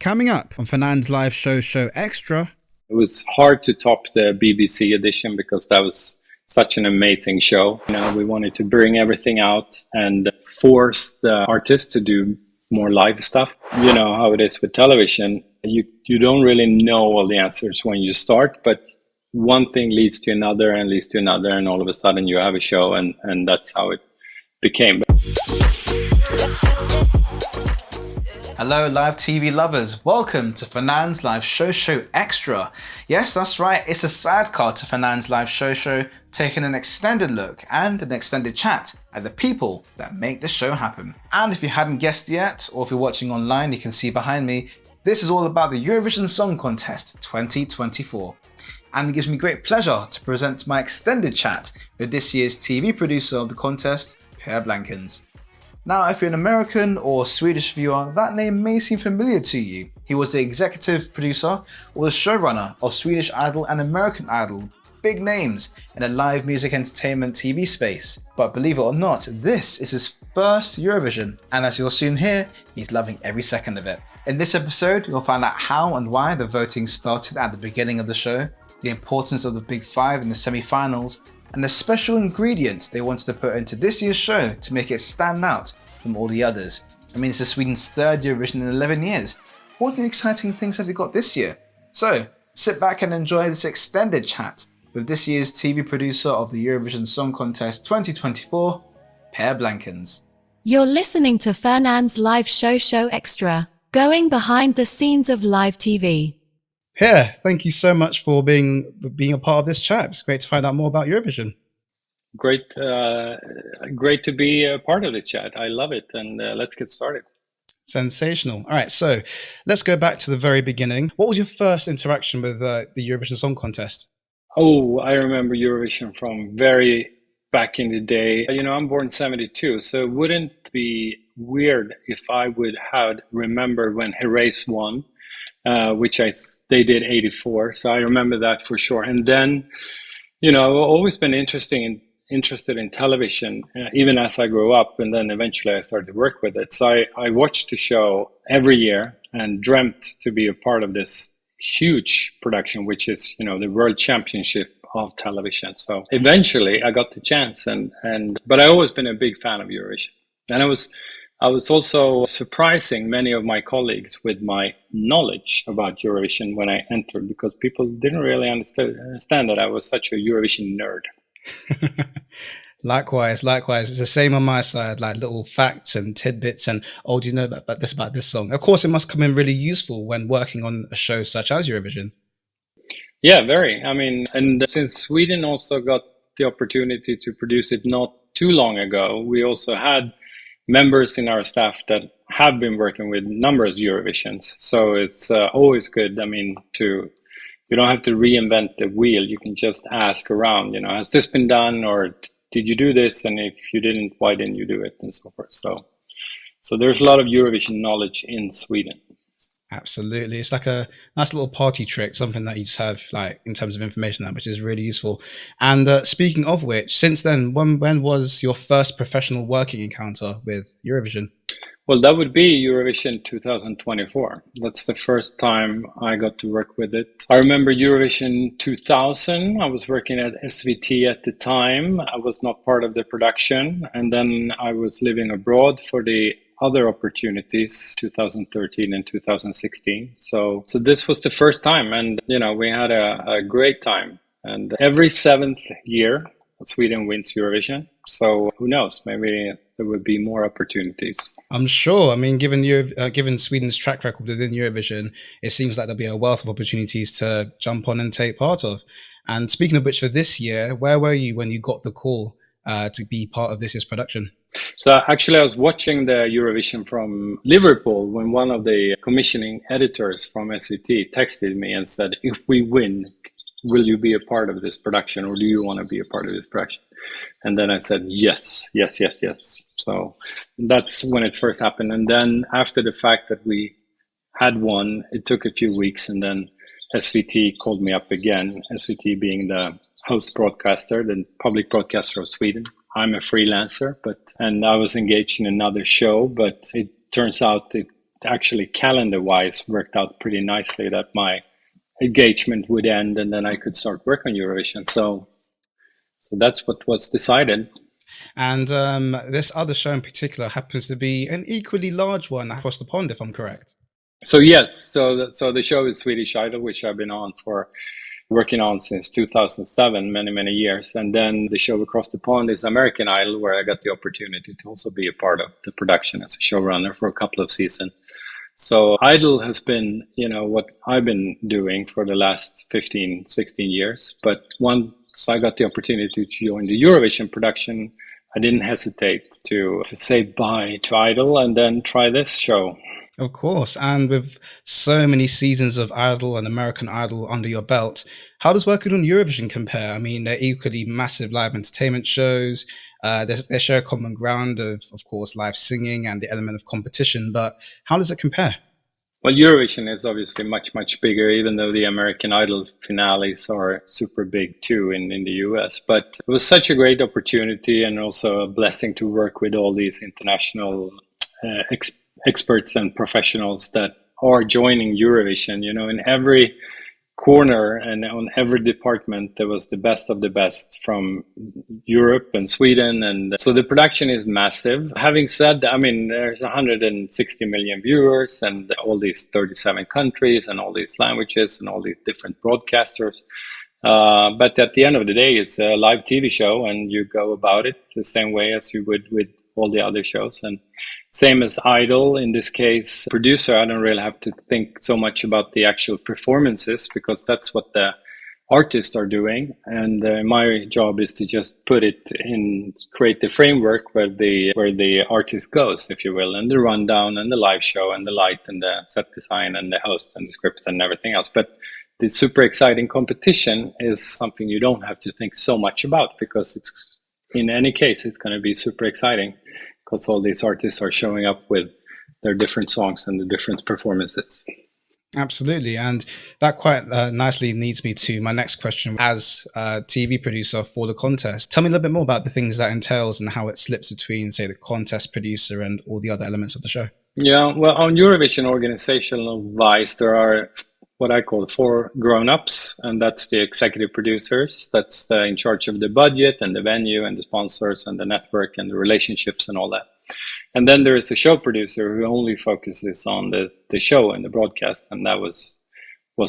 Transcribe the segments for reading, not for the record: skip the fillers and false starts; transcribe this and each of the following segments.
Coming up on Fernand's live show Extra. It was hard to top the BBC edition because that was such an amazing show. We wanted to bring everything out and force the artists to do more live stuff. You know how it is with television. You don't really know all the answers when you start, but one thing leads to another and leads to another, and all of a sudden you have a show, and that's how it became. Hello live TV lovers, welcome to Fernand's live show Extra. Yes, that's right, it's a sidecar to Fernand's live show, taking an extended look and an extended chat at the people that make the show happen. And if you hadn't guessed yet, or if you're watching online, you can see behind me, this is all about the Eurovision Song Contest 2024. And it gives me great pleasure to present my extended chat with this year's TV producer of the contest, Per Blankens. Now, if you're an American or Swedish viewer, that name may seem familiar to you. He was the executive producer or the showrunner of Swedish Idol and American Idol, big names in the live music entertainment TV space. But believe it or not, this is his first Eurovision, and as you'll soon hear, he's loving every second of it. In this episode, you'll find out how and why the voting started at the beginning of the show, the importance of the Big Five in the semi-finals, and the special ingredients they wanted to put into this year's show to make it stand out from all the others. I mean, it's Sweden's third Eurovision in 11 years. What new exciting things have they got this year? So, sit back and enjoy this extended chat with this year's TV producer of the Eurovision Song Contest 2024, Per Blankens. You're listening to Fernand's live show Extra, going behind the scenes of live TV. Per, thank you so much for being a part of this chat. It's great to find out more about Eurovision. Great to be a part of the chat. I love it, and let's get started. Sensational. All right, so let's go back to the very beginning. What was your first interaction with the Eurovision Song Contest? Oh, I remember Eurovision from very back in the day. I'm born 72, so it wouldn't be weird if I would have remembered when Herreys won. Which they did 84, so I remember that for sure. And then, I've always been interested in television, even as I grew up, and then eventually I started to work with it. So I watched the show every year and dreamt to be a part of this huge production, which is, the World Championship of television. So eventually I got the chance, but I've always been a big fan of Eurovision. And I was also surprising many of my colleagues with my knowledge about Eurovision when I entered, because people didn't really understand that I was such a Eurovision nerd. Likewise. It's the same on my side, like little facts and tidbits and, do you know about this song? Of course, it must come in really useful when working on a show such as Eurovision. Yeah, very. I mean, and since Sweden also got the opportunity to produce it not too long ago, we also had members in our staff that have been working with numerous Eurovisions. So it's always good. I mean, you don't have to reinvent the wheel. You can just ask around, has this been done, or did you do this? And if you didn't, why didn't you do it? And so forth. So there's a lot of Eurovision knowledge in Sweden. Absolutely. It's like a nice little party trick, something that you just have like in terms of information, which is really useful. And speaking of which, since then, when was your first professional working encounter with Eurovision? Well, that would be Eurovision 2024. That's the first time I got to work with it. I remember Eurovision 2000. I was working at SVT at the time. I was not part of the production. And then I was living abroad for the other opportunities, 2013 and 2016. So this was the first time, and we had a great time. And every 7th year, Sweden wins Eurovision. So who knows? Maybe there would be more opportunities. I'm sure. I mean, given Sweden's track record within Eurovision, it seems like there'll be a wealth of opportunities to jump on and take part of. And speaking of which, for this year, where were you when you got the call to be part of this year's production? So actually, I was watching the Eurovision from Liverpool when one of the commissioning editors from SVT texted me and said, if we win, will you be a part of this production, or do you want to be a part of this production? And then I said, yes. So that's when it first happened. And then after the fact that we had won, it took a few weeks, and then SVT called me up again, SVT being the host broadcaster, the public broadcaster of Sweden. I'm a freelancer, and I was engaged in another show, but it turns out actually calendar-wise worked out pretty nicely that my engagement would end and then I could start work on Eurovision. So that's what was decided. And this other show in particular happens to be an equally large one across the pond, if I'm correct. So yes, so the show is Swedish Idol, which I've been working on since 2007, many years. And then the show across the pond is American Idol, where I got the opportunity to also be a part of the production as a showrunner for a couple of seasons. So Idol has been, what I've been doing for the last 15, 16 years. But once I got the opportunity to join the Eurovision production, I didn't hesitate to say bye to Idol and then try this show. Of course. And with so many seasons of Idol and American Idol under your belt, how does working on Eurovision compare? I mean, they're equally massive live entertainment shows. They share a common ground of course, live singing and the element of competition. But how does it compare? Well, Eurovision is obviously much bigger, even though the American Idol finales are super big too in the US. But it was such a great opportunity and also a blessing to work with all these international experts and professionals that are joining Eurovision. In every corner and on every department, there was the best of the best from Europe and Sweden. And so the production is massive. Having said, there's 160 million viewers and all these 37 countries and all these languages and all these different broadcasters. But at the end of the day, it's a live TV show and you go about it the same way as you would with all the other shows. And same as Idol, in this case, producer, I don't really have to think so much about the actual performances because that's what the artists are doing. And my job is to just put it in, create the framework where the artist goes, if you will, and the rundown and the live show and the light and the set design and the host and the script and everything else. But the super exciting competition is something you don't have to think so much about because it's, in any case, it's going to be super exciting because all these artists are showing up with their different songs and the different performances. Absolutely. And that quite nicely leads me to my next question. As a TV producer for the contest, tell me a little bit more about the things that entails and how it slips between, say, the contest producer and all the other elements of the show. Yeah, well, on Eurovision organizational wise, there are what I call 4 grown-ups, and that's the executive producers. That's in charge of the budget and the venue and the sponsors and the network and the relationships and all that. And then there is a show producer who only focuses on the show and the broadcast, and that was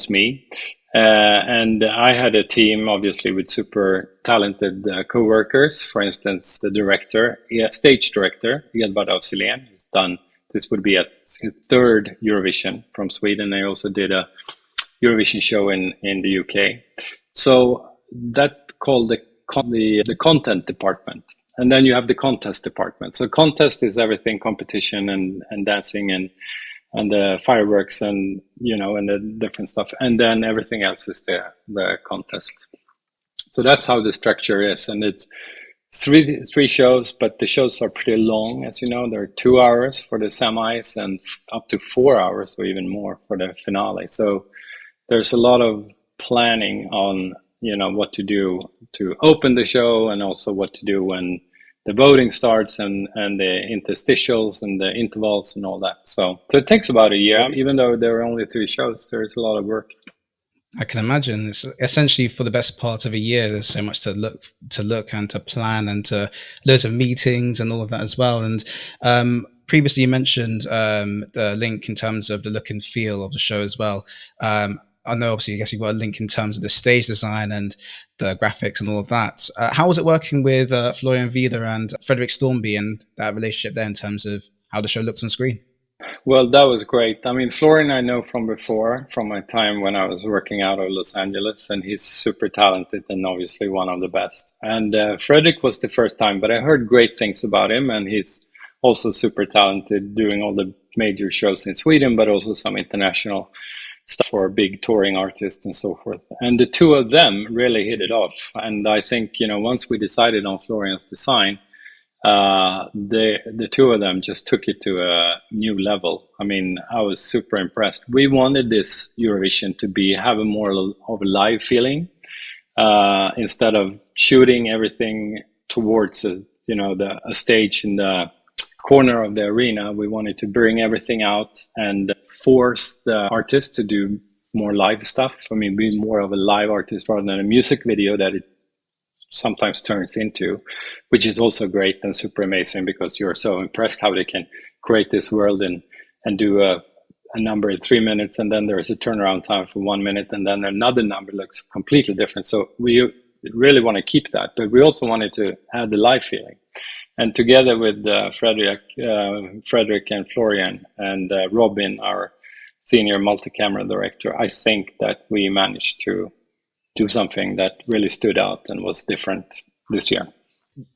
me. And I had a team, obviously, with super talented co-workers. For instance, the director, stage director, Edvard Ausilén, who's done, this would be his 3rd Eurovision from Sweden. I also did a Eurovision show in the UK. So that called the content department. And then you have the contest department. So contest is everything competition and dancing and the fireworks and and the different stuff. And then everything else is the contest. So that's how the structure is. And it's three shows, but the shows are pretty long, as you know. They're 2 hours for the semis and up to 4 hours or even more for the finale. So there's a lot of planning on, what to do to open the show and also what to do when the voting starts and the interstitials and the intervals and all that. So it takes about a year, even though there are only 3 shows, there's a lot of work. I can imagine. It's essentially for the best part of a year. There's so much to look and to plan and to loads of meetings and all of that as well. And previously you mentioned the link in terms of the look and feel of the show as well. I know, obviously, I guess you've got a link in terms of the stage design and the graphics and all of that. How was it working with Florian Wieder and Frederick Stormby and that relationship there in terms of how the show looked on screen? Well, that was great. Florian I know from before, from my time when I was working out of Los Angeles, and he's super talented and obviously one of the best. And Frederick was the first time, but I heard great things about him, and he's also super talented doing all the major shows in Sweden, but also some international stuff for big touring artists and so forth. And the two of them really hit it off. And I think, once we decided on Florian's design, the two of them just took it to a new level. I was super impressed. We wanted this Eurovision to have a more of a live feeling, instead of shooting everything towards a stage in the corner of the arena. We wanted to bring everything out and force the artist to do more live stuff. I mean, be more of a live artist rather than a music video that it sometimes turns into, which is also great and super amazing because you're so impressed how they can create this world and do a number in 3 minutes, and then there's a turnaround time for 1 minute, and then another number looks completely different. So we really want to keep that, but we also wanted to add the live feeling. And together with Frederick and Florian and Robin, our senior multi-camera director, I think that we managed to do something that really stood out and was different this year.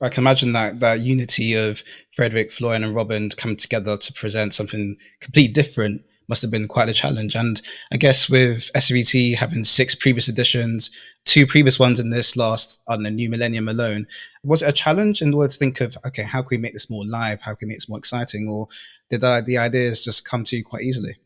I can imagine that unity of Frederick, Florian and Robin coming together to present something completely different must have been quite a challenge. And I guess with SVT having 6 previous editions, 2 previous ones in this last, new millennium alone, was it a challenge in order to think of, okay, how can we make this more live? How can we make this more exciting? Or did the ideas just come to you quite easily?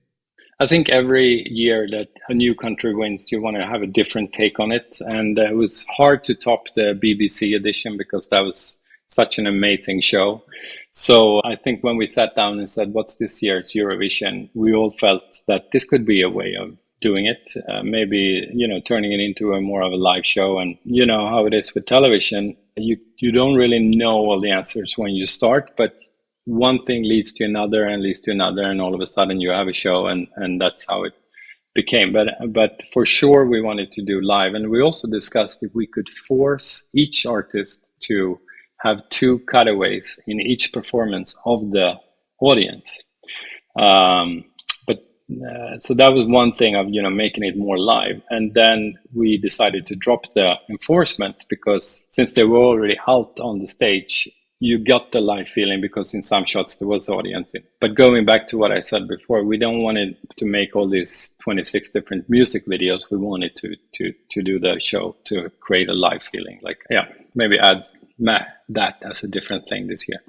I think every year that a new country wins, you want to have a different take on it. And it was hard to top the BBC edition because that was such an amazing show. So I think when we sat down and said, what's this year's Eurovision? We all felt that this could be a way of doing it. Maybe, turning it into a more of a live show. And you know how it is with television. You don't really know all the answers when you start, but one thing leads to another and leads to another, and all of a sudden you have a show, and that's how it became. But for sure we wanted to do live, and we also discussed if we could force each artist to have 2 cutaways in each performance of the audience. So that was one thing of making it more live, and then we decided to drop the enforcement because since they were already out on the stage, you got the live feeling because in some shots there was audience in. But going back to what I said before, we don't want it to make all these 26 different music videos. We wanted to do the show to create a live feeling. Maybe add that as a different thing this year.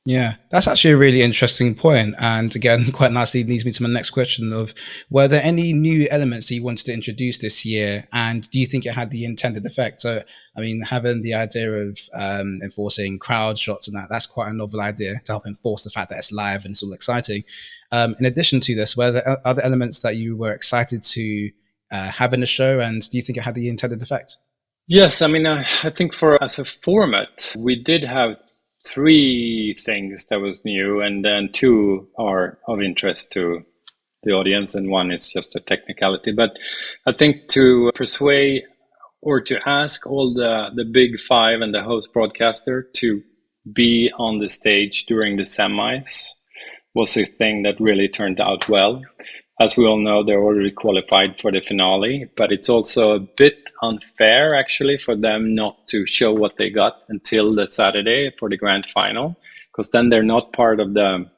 Yeah, that's actually a really interesting point. And again, quite nicely leads me to my next question of, were there any new elements that you wanted to introduce this year? And do you think it had the intended effect? So, I mean, having the idea of enforcing crowd shots and that's quite a novel idea to help enforce the fact that it's live and it's all exciting. In addition to this, were there other elements that you were excited to have in the show? And do you think it had the intended effect? Yes, I mean, I think as a format, we did have 3 things that was new, and then 2 are of interest to the audience, and 1 is just a technicality. But I think to persuade or to ask all the big 5 and the host broadcaster to be on the stage during the semis was a thing that really turned out well. As we all know, they're already qualified for the finale, but it's also a bit unfair actually for them not to show what they got until the Saturday for the grand final, because then they're not part of the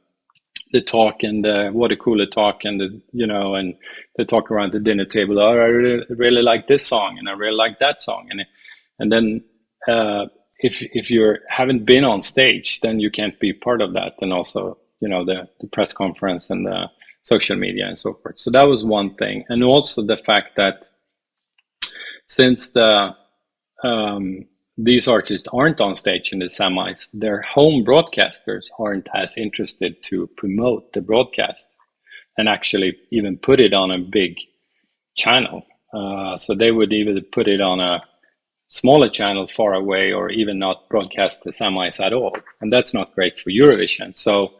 talk and the water cooler talk and and the talk around the dinner table. Oh, I really like this song and I really like that song, and then if you haven't been on stage, then you can't be part of that, and also the press conference and the social media and so forth. So that was one thing. And also the fact that since these artists aren't on stage in the semis, their home broadcasters aren't as interested to promote the broadcast and actually even put it on a big channel. So they would either put it on a smaller channel far away or even not broadcast the semis at all. And that's not great for Eurovision. So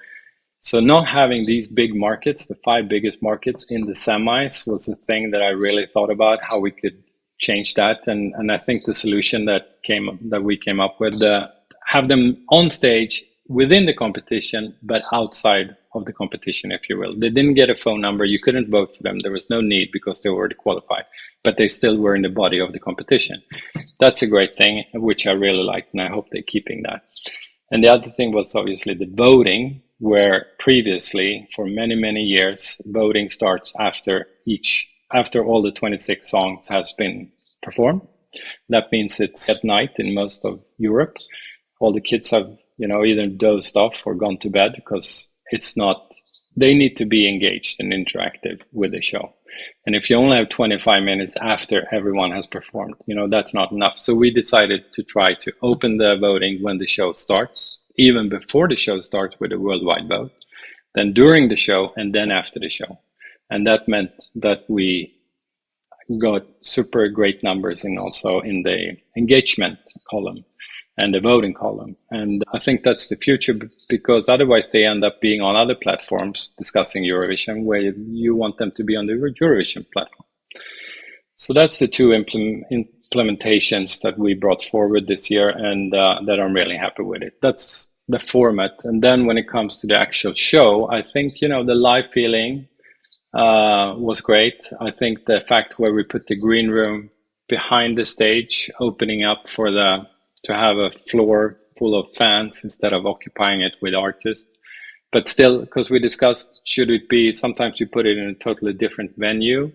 not having these big markets, the 5 biggest markets in the semis, was a thing that I really thought about how we could change that. And I think the solution that we came up with, have them on stage within the competition, but outside of the competition, if you will. They didn't get a phone number. You couldn't vote for them. There was no need because they were already qualified, but they still were in the body of the competition. That's a great thing, which I really liked, and I hope they're keeping that. And the other thing was obviously the voting, where previously for many, many years, voting starts after all the 26 songs has been performed. That means it's at night in most of Europe. All the kids have, either dozed off or gone to bed because they need to be engaged and interactive with the show. And if you only have 25 minutes after everyone has performed, that's not enough. So we decided to try to open the voting when the show starts even before the show starts with a worldwide vote, then during the show, and then after the show. And that meant that we got super great numbers also in the engagement column and the voting column. And I think that's the future, because otherwise they end up being on other platforms discussing Eurovision, where you want them to be on the Eurovision platform. So that's the two implementations that we brought forward this year, and that I'm really happy with it. That's the format. And then when it comes to the actual show, I think, the live feeling was great. I think the fact where we put the green room behind the stage, opening up to have a floor full of fans instead of occupying it with artists. But still, because we discussed, should it be, sometimes you put it in a totally different venue,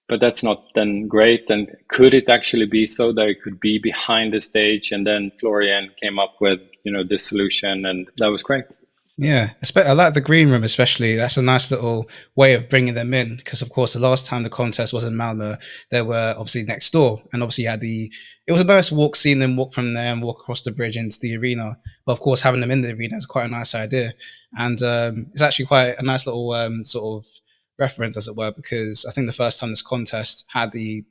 but that's not then great. And could it actually be so that it could be behind the stage? And then Florian came up with, this solution, and that was great. Yeah, I like the green room especially. That's a nice little way of bringing them in, because of course the last time the contest was in Malmo, they were obviously next door, and obviously it was a nice walk, seeing them walk from there and walk across the bridge into the arena. But of course having them in the arena is quite a nice idea, and it's actually quite a nice little sort of reference, as it were, because I think the first time this contest had the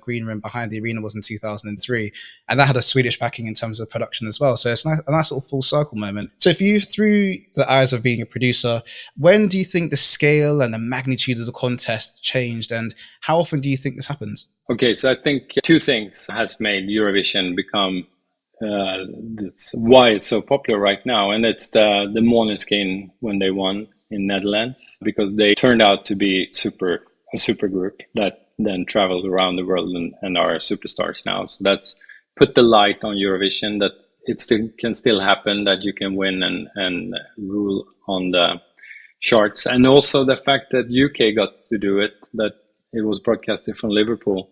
green room behind the arena was in 2003, and that had a Swedish backing in terms of production as well. So it's a nice little full circle moment. So for you, through the eyes of being a producer, when do you think the scale and the magnitude of the contest changed, and how often do you think this happens? Okay, so I think two things has made Eurovision become why it's so popular right now, and it's the Måneskin when they won in Netherlands, because they turned out to be a super group that then traveled around the world and are superstars now. So that's put the light on Eurovision, that it can still happen, that you can win and rule on the charts. And also the fact that UK got to do it, that it was broadcasted from Liverpool.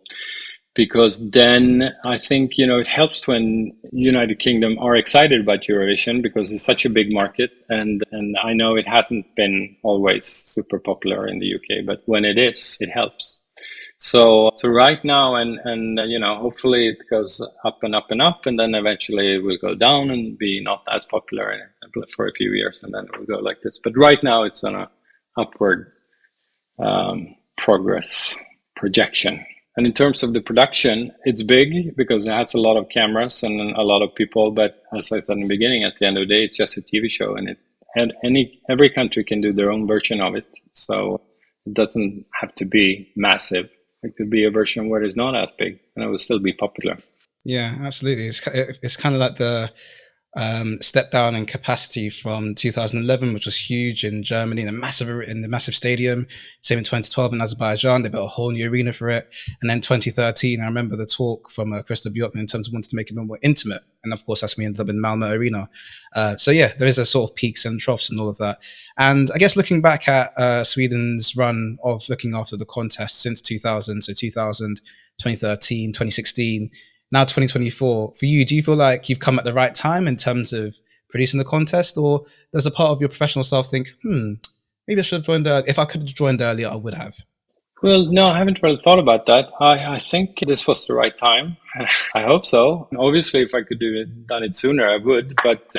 Because then I think, it helps when United Kingdom are excited about Eurovision, because it's such a big market. And I know it hasn't been always super popular in the UK, but when it is, it helps. So right now, and hopefully it goes up and up and up, and then eventually it will go down and be not as popular for a few years, and then it will go like this. But right now it's on a upward progress projection. And in terms of the production, it's big because it has a lot of cameras and a lot of people. But as I said in the beginning, at the end of the day, it's just a TV show, and every country can do their own version of it. So it doesn't have to be massive. It could be a version where it's not as big, and it will still be popular. Yeah, absolutely. It's kind of like the step down in capacity from 2011, which was huge in Germany, in the massive stadium. Same in 2012 in Azerbaijan, they built a whole new arena for it. And then 2013, I remember the talk from Christa Björkman in terms of wanting to make it more intimate. And of course, that's me ended up in Malmo Arena. So yeah, there is a sort of peaks and troughs and all of that. And I guess looking back at Sweden's run of looking after the contest since 2000, so 2000, 2013, 2016, now 2024, for you, do you feel like you've come at the right time in terms of producing the contest, or does a part of your professional self think, maybe I should have joined if I could have joined earlier, I would have? Well, no, I haven't really thought about that. I think this was the right time. I hope so. Obviously, if I could done it sooner, I would. But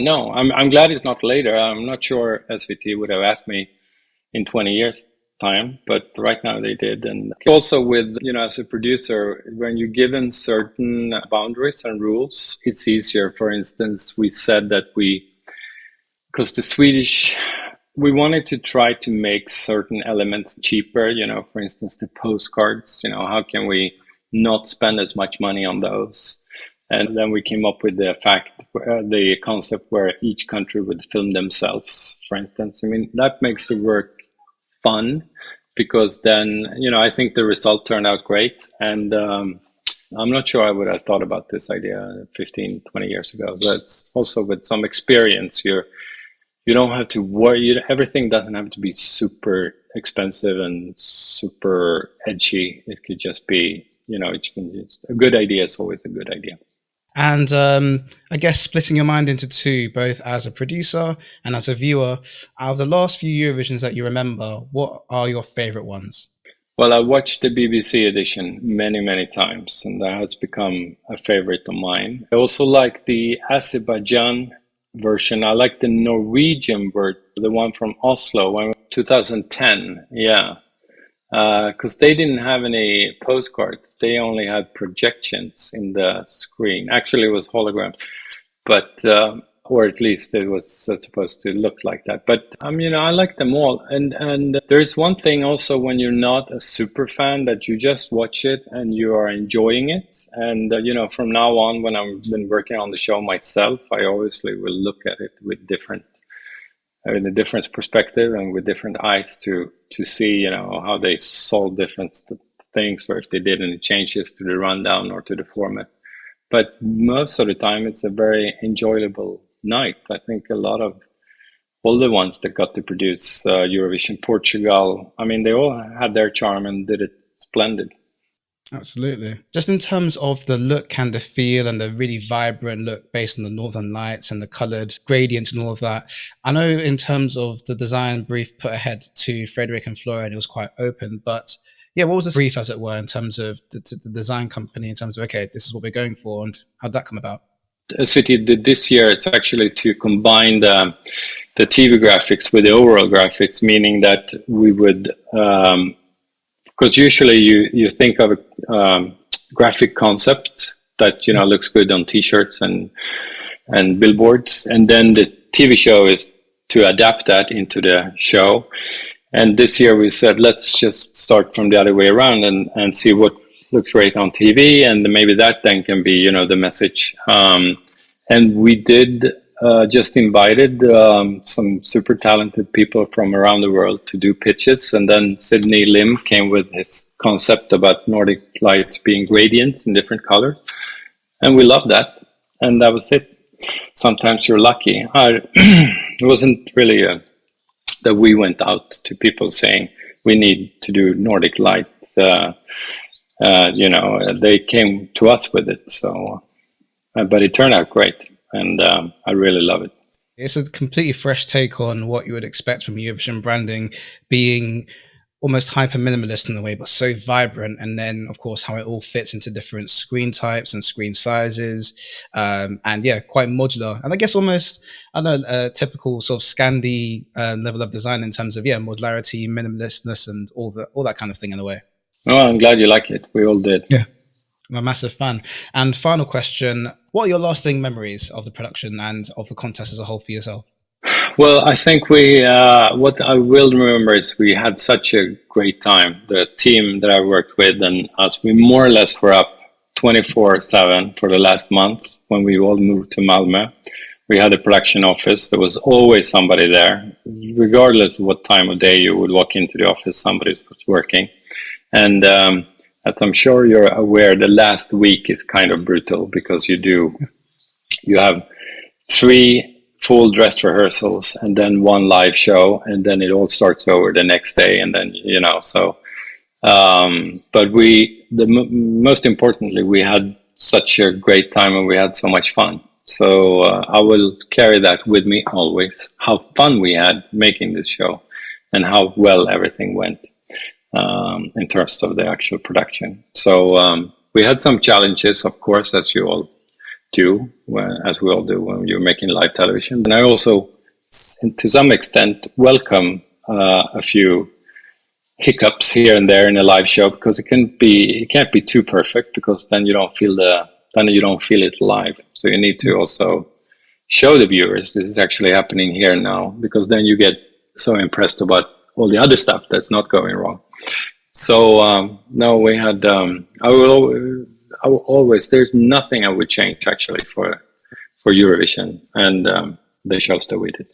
no, I'm glad it's not later. I'm not sure SVT would have asked me in 20 years time, but right now they did. And also with, as a producer, when you're given certain boundaries and rules, it's easier. For instance, we said that because the Swedish, we wanted to try to make certain elements cheaper, for instance, the postcards, how can we not spend as much money on those? And then we came up with the concept where each country would film themselves, for instance. I mean, that makes the work fun, because then, I think the result turned out great. And I'm not sure I would have thought about this idea 15, 20 years ago. So it's also with some experience, you don't have to worry. Everything doesn't have to be super expensive and super edgy. It could just be, a good idea is always a good idea. And I guess splitting your mind into two, both as a producer and as a viewer, out of the last few Eurovisions that you remember, what are your favorite ones? Well, I watched the BBC edition many, many times, and that has become a favorite of mine. I also like the Azerbaijan version. I like the Norwegian version, the one from Oslo, 2010. Yeah, because they didn't have any postcards. They only had projections in the screen. Actually, it was holograms, but or at least it was supposed to look like that. But I like them all. And there's one thing also when you're not a super fan that you just watch it and you are enjoying it. And from now on, when I've been working on the show myself, I obviously will look at it with in a different perspective and with different eyes to see how they solve different things, or if they did any changes to the rundown or to the format. But most of the time, it's a very enjoyable night. I think a lot of all the ones that got to produce Eurovision, Portugal, they all had their charm and did it splendid. Absolutely. Just in terms of the look and the feel and the really vibrant look based on the Northern Lights and the coloured gradients and all of that, I know in terms of the design brief put ahead to Frederick and Florian, it was quite open, but yeah, what was the brief, as it were, in terms of the design company, in terms of, okay, this is what we're going for, and how'd that come about? As we did this year, it's actually to combine the TV graphics with the overall graphics, meaning that we would, because usually you think of a graphic concept that looks good on T-shirts and billboards, and then the TV show is to adapt that into the show. And this year we said, let's just start from the other way around and see what looks great on TV, and maybe that then can be, the message. And we did just invited some super talented people from around the world to do pitches, and then Sydney Lim came with his concept about Nordic lights being gradients in different colors, and we loved that, and that was it. Sometimes you're lucky. It wasn't really that we went out to people saying we need to do Nordic lights. They came to us with it. So, but it turned out great, and I really love it. It's a completely fresh take on what you would expect from Eurovision branding, being almost hyper minimalist in a way, but so vibrant. And then, of course, how it all fits into different screen types and screen sizes. And yeah, quite modular. And I guess almost, I don't know, a typical sort of Scandi level of design in terms of, modularity, minimalistness, and all that kind of thing in a way. Oh, I'm glad you like it. We all did. Yeah. I'm a massive fan. And final question, what are your lasting memories of the production and of the contest as a whole for yourself? Well, I think what I will remember is we had such a great time. The team that I worked with and us, we more or less were up 24/7 for the last month when we all moved to Malmö. We had a production office. There was always somebody there. Regardless of what time of day you would walk into the office, somebody was working. And as I'm sure you're aware, the last week is kind of brutal because you have 3 full dress rehearsals and then 1 live show, and then it all starts over the next day, and then so. But most importantly, we had such a great time and we had so much fun. So I will carry that with me always. How fun we had making this show, and how well everything went in terms of the actual production. So we had some challenges, of course, as you all do, as we all do when you're making live television. And I also, to some extent, welcome a few hiccups here and there in a live show, because it can't be too perfect, because then you don't feel it live. So you need to also show the viewers this is actually happening here now, because then you get so impressed about all the other stuff that's not going wrong. So no, we had. I will always. There's nothing I would change actually for Eurovision and the shows that we did.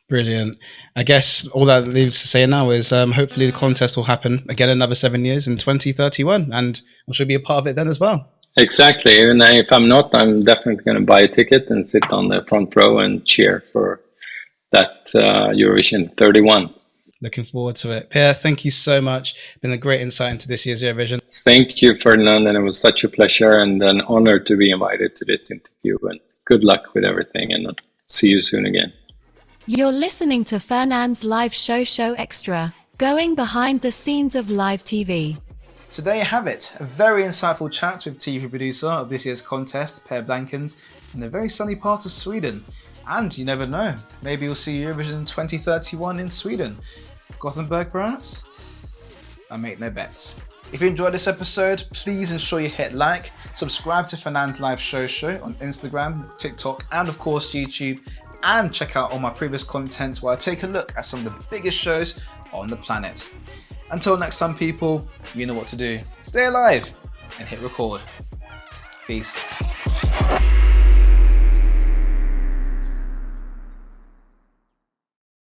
Brilliant. I guess all that leaves to say now is hopefully the contest will happen again another 7 years in 2031, and I should be a part of it then as well. Exactly. And if I'm not, I'm definitely going to buy a ticket and sit on the front row and cheer for that Eurovision 31. Looking forward to it. Per, thank you so much. Been a great insight into this year's Eurovision. Thank you, Fernand, and it was such a pleasure and an honor to be invited to this interview. And good luck with everything, and see you soon again. You're listening to Fernand's live show Extra. Going behind the scenes of live TV. So there you have it, a very insightful chat with TV producer of this year's contest, Per Blankens, in a very sunny part of Sweden. And you never know, maybe you'll see Eurovision 2031 in Sweden. Gothenburg perhaps? I make no bets. If you enjoyed this episode, please ensure you hit like, subscribe to Fernand's Live Show on Instagram, TikTok, and of course YouTube, and check out all my previous content where I take a look at some of the biggest shows on the planet. Until next time people, you know what to do. Stay alive and hit record. Peace.